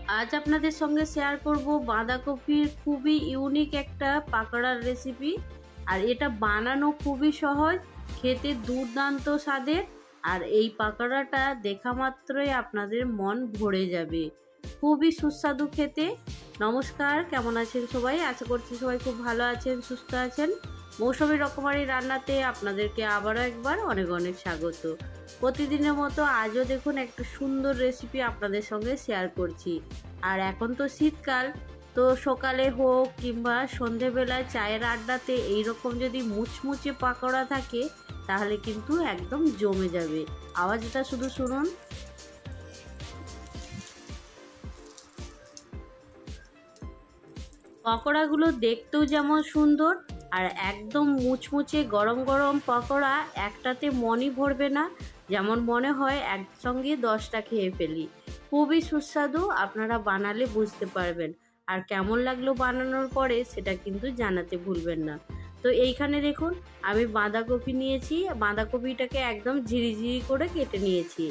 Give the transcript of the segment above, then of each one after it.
আজ আপনাদের সঙ্গে শেয়ার করব বাঁধাকপির খুবই ইউনিক একটা পাকোড়ার রেসিপি। আর এটা বানানো খুবই সহজ, খেতে দুর্দান্ত স্বাদের। আর এই পাকোড়াটা দেখা মাত্রই আপনাদের মন ভরে যাবে, খুবই সুস্বাদু খেতে। নমস্কার, কেমন আছেন সবাই? আশা করছি সবাই খুব ভালো আছেন, সুস্থ আছেন। মৌসুমী রকমারি রান্নাতে আপনাদেরকে আবারও একবার অনেক অনেক স্বাগত। প্রতিদিনের মতো আজও দেখুন একটা সুন্দর রেসিপি আপনাদের সঙ্গে শেয়ার করছি। আর এখন তো শীতকাল, তো সকালে হোক কিংবা সন্ধেবেলায় চায়ের আড্ডাতে এইরকম যদি মুচমুচে পাকোড়া থাকে তাহলে কিন্তু একদম জমে যাবে। আওয়াজটা শুধু শুনুন। পকোড়াগুলো দেখতেও যেমন সুন্দর, আর একদম মুচমুচে গরম গরম পকোড়া একটাতে মনই ভরবে না, যেমন মনে হয় একসঙ্গে 10টা খেয়ে ফেলি। খুবই সুস্বাদু, আপনারা বানালে বুঝতে পারবেন। আর কেমন লাগলো বানানোর পরে সেটা কিন্তু জানাতে ভুলবেন না। তো এইখানে দেখুন আমি বাঁধাকপি নিয়েছি, বাঁধাকপিটাকে একদম ঝিরিঝিরি করে কেটে নিয়েছি।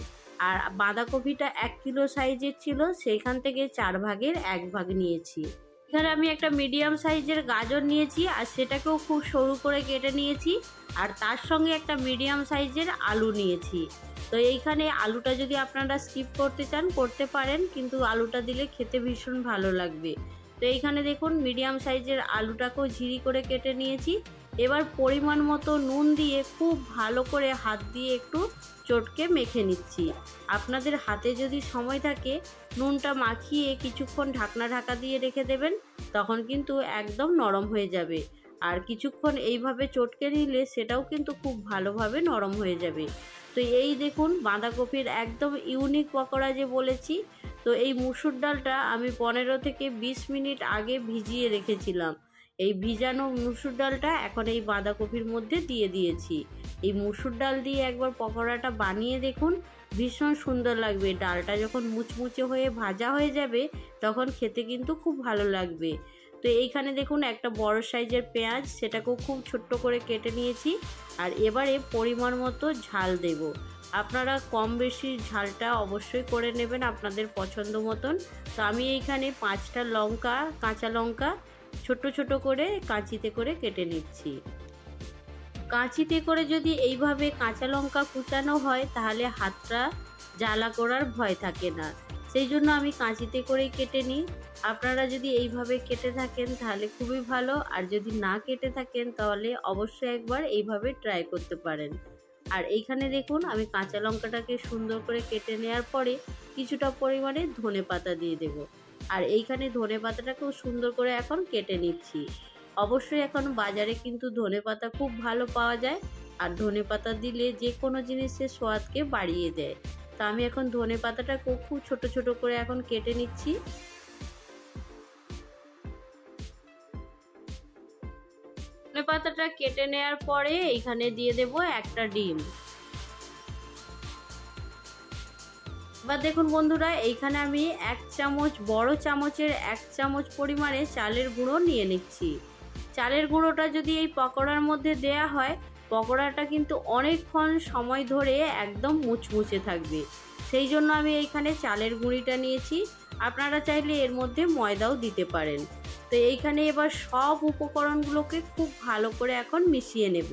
আর বাঁধাকপিটা 1 কিলো সাইজের ছিল, সেইখান থেকে 4 ভাগের 1 ভাগ নিয়েছি। এখানে আমি একটা মিডিয়াম সাইজের গাজর নিয়েছি, আর সেটাকেও খুব সরু করে কেটে নিয়েছি। আর তার সঙ্গে একটা মিডিয়াম সাইজের আলু নিয়েছি। তো এইখানে আলুটা যদি আপনারা স্কিপ করতে চান করতে পারেন, কিন্তু আলুটা দিলে খেতে ভীষণ ভালো লাগবে। তো এইখানে দেখুন মিডিয়াম সাইজের আলুটাকেও ঝিরি করে কেটে নিয়েছি। এবার পরিমাণ মতো নুন দিয়ে খুব ভালো করে হাত দিয়ে একটু চটকে মেখে নিচ্ছি। আপনাদের হাতে যদি সময় থাকে নুনটা মাখিয়ে কিছুক্ষণ ঢাকনা ঢাকা দিয়ে রেখে দেবেন, তখন কিন্তু একদম নরম হয়ে যাবে। আর কিছুক্ষণ এইভাবে চটকে নিলে সেটাও কিন্তু খুব ভালোভাবে নরম হয়ে যাবে। তো এই দেখুন বাঁধাকপির একদম ইউনিক পকোড়া যে বলেছি, তো এই মুসুর ডালটা আমি 15 থেকে 20 মিনিট আগে ভিজিয়ে রেখেছিলাম। এই ভিজানো মুসুর ডালটা এখন এই বাঁধাকপির মধ্যে দিয়ে দিয়েছি। এই মুসুর ডাল দিয়ে একবার পকোড়াটা বানিয়ে দেখুন, ভীষণ সুন্দর লাগবে। ডালটা যখন মুচমুচে হয়ে ভাজা হয়ে যাবে তখন খেতে কিন্তু খুব ভালো লাগবে। তো এইখানে দেখুন একটা বড় সাইজের পেঁয়াজ, সেটাকেও খুব ছোট্ট করে কেটে নিয়েছি। আর এবারে পরিমাণ মতো ঝাল দেব। আপনারা কম বেশি ঝালটা অবশ্যই করে নেবেন আপনাদের পছন্দ মতন। তো আমি এইখানে 5টা লঙ্কা, কাঁচা লঙ্কা ছোট ছোট করে কাঁচিতে করে কেটে নিচ্ছি। কাঁচিতে করে যদি এইভাবে কাঁচা লঙ্কা কুচানো হয় তাহলে হাতটা জ্বালা করার ভয় থাকে না, সেই জন্য আমি কাঁচিতে করেই কেটে নিই। আপনারা যদি এইভাবে কেটে থাকেন তাহলে খুবই ভালো, আর যদি না কেটে থাকেন তাহলে অবশ্যই একবার এইভাবে ট্রাই করতে পারেন। আর এইখানে দেখুন আমি কাঁচা লঙ্কাটাকে সুন্দর করে কেটে নেওয়ার পরে কিছুটা পরিমাণে ধনে পাতা দিয়ে দেব। আর এইখানে ধনে পাতাটাকেও সুন্দর করে এখন কেটে নিচ্ছি। অবশ্যই এখন বাজারে কিন্তু ধনেপাতা খুব ভালো পাওয়া যায়, আর ধনেপাতা দিলে যে কোনো জিনিসের স্বাদকে বাড়িয়ে দেয়। তো আমি এখন ধনেপাতাটাকে খুব ছোট ছোট করে এখন কেটে নিচ্ছি। ধনেপাতাটা কেটে নেওয়ার পরে এখানে দিয়ে দেব একটা ডিম। এবার দেখুন বন্ধুরা, এইখানে আমি 1 চামচ, বড় চামচের 1 চামচ পরিমাণে চালের গুঁড়ো নিয়ে নিচ্ছি। চালের গুঁড়োটা যদি এই পকোড়ার মধ্যে দেয়া হয়, পকোড়াটা কিন্তু অনেকক্ষণ সময় ধরে একদম মুচমুচে থাকবে। সেই জন্য আমি এইখানে চালের গুঁড়িটা নিয়েছি। আপনারা চাইলে এর মধ্যে ময়দাও দিতে পারেন। তো এইখানে এবার সব উপকরণগুলোকে খুব ভালো করে এখন মিশিয়ে নেব।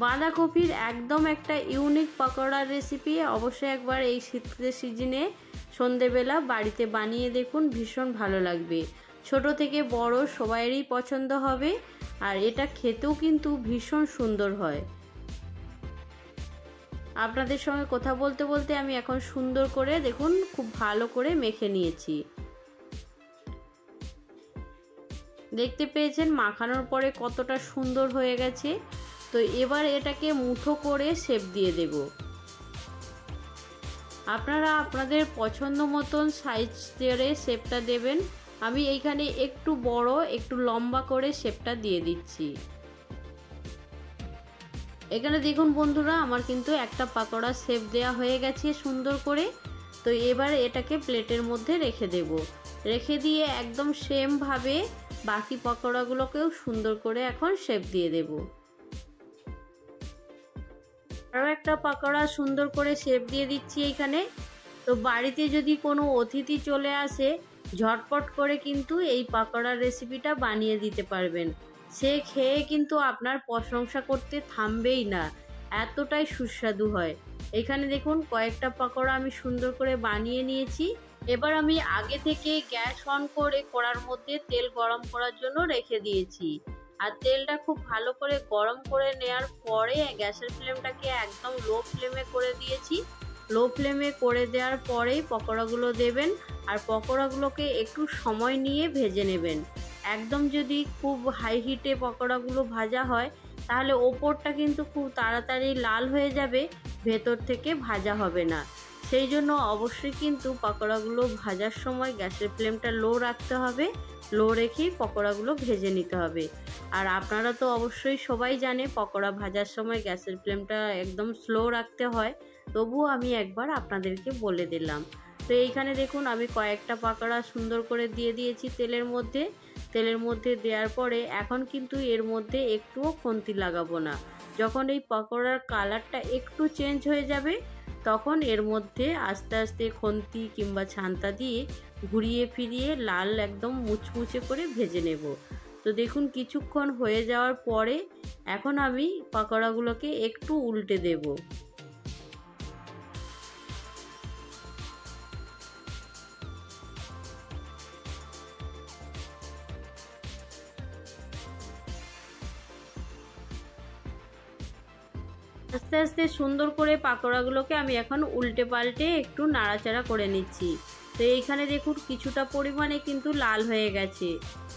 বাঁধাকপির একদম একটা ইউনিক পকোড়ার রেসিপি, অবশ্যই একবার এই শীতের সিজনে সন্ধেবেলা বাড়িতে বানিয়ে দেখুন, ভীষণ ভালো লাগবে। ছোট থেকে বড় সবাইয়েরই পছন্দ হবে, আর এটা খেতেও কিন্তু ভীষণ সুন্দর হয়। আপনাদের সঙ্গে কথা বলতে বলতে আমি এখন সুন্দর করে দেখুন খুব ভালো করে মেখে নিয়েছি। দেখতে পেয়েছেন মাখানোর পরে কতটা সুন্দর হয়ে গেছে। তো এবার এটাকে মুঠো করে শেপ দিয়ে দেব। আপনারা আপনাদের পছন্দ মতন সাইজ দিয়ে শেপটা দেবেন। আমি এইখানে একটু বড় একটু লম্বা করে শেপটা দিয়ে দিচ্ছি। এখানে দেখুন বন্ধুরা, আমার কিন্তু একটা পাকোড়া শেপ দেওয়া হয়ে গেছে সুন্দর করে। তো এবার এটাকে প্লেটের মধ্যে রেখে দেব। রেখে দিয়ে একদম সেম ভাবে বাকি পকোড়াগুলোকেও সুন্দর করে এখন শেপ দিয়ে দেব। আরও একটা পাকোড়া সুন্দর করে শেপ দিয়ে দিচ্ছি এইখানে। তো বাড়িতে যদি কোনো অতিথি চলে আসে, ঝটপট করে কিন্তু এই পাকোড়ার রেসিপিটা বানিয়ে দিতে পারবেন। সে খেয়ে কিন্তু আপনার প্রশংসা করতে থামবেই না, এতটাই সুস্বাদু হয়। এখানে দেখুন কয়েকটা পাকোড়া আমি সুন্দর করে বানিয়ে নিয়েছি। এবার আমি আগে থেকে গ্যাস অন করে কড়ার মধ্যে তেল গরম করার জন্য রেখে দিয়েছি। আর তেলটা খুব ভালো করে গরম করে নেওয়ার পরে গ্যাসের ফ্লেমটাকে একদম লো ফ্লেমে করে দিয়েছি। লো ফ্লেমে করে দেওয়ার পরেই পকোড়াগুলো দেবেন, আর পকোড়াগুলোকে একটু সময় নিয়ে ভেজে নেবেন। একদম যদি খুব হাই হিটে পকোড়াগুলো ভাজা হয় তাহলে ওপরটা কিন্তু খুব তাড়াতাড়ি লাল হয়ে যাবে, ভেতর থেকে ভাজা হবে না। সেই জন্য অবশ্যই কিন্তু পকোড়াগুলো ভাজার সময় গ্যাসের ফ্লেমটা লো রাখতে হবে, লো রেখেই পকোড়াগুলো ভেজে নিতে হবে। আর আপনারা তো অবশ্যই সবাই জানে পকোড়া ভাজার সময় গ্যাসের ফ্লেমটা একদম স্লো রাখতে হয়, তবুও আমি একবার আপনাদেরকে বলে দিলাম। তো এইখানে দেখুন আমি কয়েকটা পকোড়া সুন্দর করে দিয়ে দিয়েছি তেলের মধ্যে। তেলের মধ্যে দেওয়ার পরে এখন কিন্তু এর মধ্যে একটুও খুন্তি লাগাবো না। যখন এই পকোড়ার কালারটা একটু চেঞ্জ হয়ে যাবে তখন এর মধ্যে আস্তে আস্তে খুন্তি কিংবা ছান্তা দিয়ে ঘুরিয়ে ফিরিয়ে লাল একদম মুচমুচে করে ভেজে নেব। তো দেখুন কিছুক্ষণ হয়ে যাওয়ার পরে এখন আমি পকোড়াগুলোকে একটু উল্টে দেব। আস্তে আস্তে সুন্দর করে পাকোড়াগুলোকে আমি এখন উল্টে পাল্টে একটু নাড়াচাড়া করে নিচ্ছি। তো এইখানে দেখুন কিছুটা পরিমাণে কিন্তু লাল হয়ে গেছে।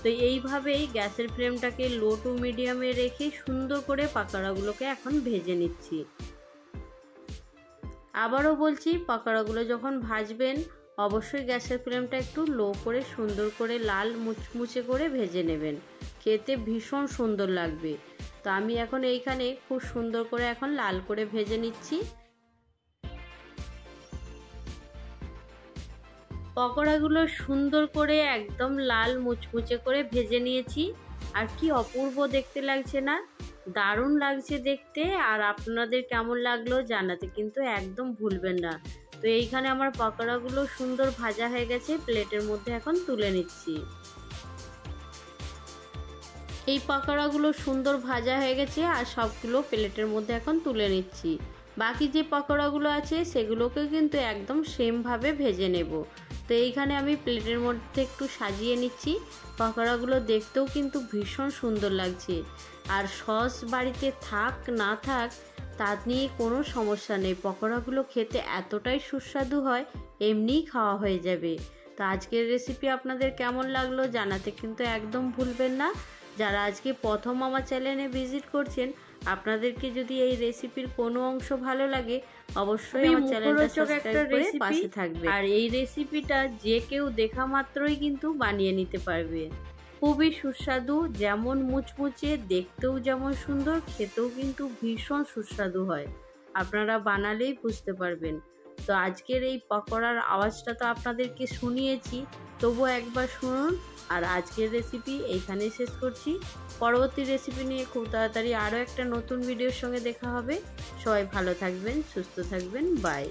তো এইভাবেই গ্যাসের ফ্লেমটাকে লো টু মিডিয়ামে রেখে সুন্দর করে পাকোড়াগুলোকে এখন ভেজে নিচ্ছি। আবারও বলছি, পাকোড়াগুলো যখন ভাজবেন অবশ্যই গ্যাসের ফ্লেমটা একটু লো করে সুন্দর করে লাল মুচমুচে করে ভেজে নেবেন, খেতে ভীষণ সুন্দর লাগবে। তো আমি এখন এইখানে খুব সুন্দর করে এখন লাল করে ভেজে নিচ্ছি। পকোড়াগুলো সুন্দর করে একদম লাল মুচমুচে করে ভেজে নিয়েছি। আর কি অপূর্ব দেখতে লাগছে না? দারুণ লাগছে দেখতে। আর আপনাদের কেমন লাগলো জানাতে কিন্তু একদম ভুলবেন না। তো এইখানে আমার পকোড়াগুলো সুন্দর ভাজা হয়ে গেছে, প্লেটের মধ্যে এখন তুলে নিচ্ছি। এই পকোড়াগুলো সুন্দর ভাজা হয়ে গেছে আর সবগুলো প্লেটের মধ্যে এখন তুলে নিচ্ছি। বাকি যে পকোড়াগুলো আছে সেগুলোকে কিন্তু একদম সেমভাবে ভেজে নেব। তো এইখানে আমি প্লেটের মধ্যে একটু সাজিয়ে নিচ্ছি। পকোড়াগুলো দেখতেও কিন্তু ভীষণ সুন্দর লাগছে। আর সস বাড়িতে থাক না থাক তা নিয়ে কোনো সমস্যা নেই, পকোড়াগুলো খেতে এতটাই সুস্বাদু হয় এমনিই খাওয়া হয়ে যাবে। তো আজকের রেসিপি আপনাদের কেমন লাগলো জানাতে কিন্তু একদম ভুলবেন না। যারা আজকে প্রথম আমার চ্যানেলে ভিজিট করছেন, আপনাদেরকে যদি এই রেসিপির কোনো অংশ ভালো লাগে অবশ্যই আমার চ্যানেলটা সাবস্ক্রাইব করে পাশে থাকবে। আর এই রেসিপিটা যে কেউ দেখা মাত্রই কিন্তু বানিয়ে নিতে পারবে। খুবই সুস্বাদু, যেমন মুচমুচে, দেখতেও যেমন সুন্দর, খেতেও কিন্তু ভীষণ সুস্বাদু হয়। আপনারা বানালেই বুঝতে পারবেন। তো আজকের এই পকোড়ার আওয়াজটা তো আপনাদেরকে শুনিয়েছি, তবুও একবার শুনুন। আর আজকের রেসিপি এইখানে শেষ করছি। পরবর্তী রেসিপি নিয়ে খুব তাড়াতাড়ি আরও একটা নতুন ভিডিওর সঙ্গে দেখা হবে। সবাই ভালো থাকবেন, সুস্থ থাকবেন, বাই।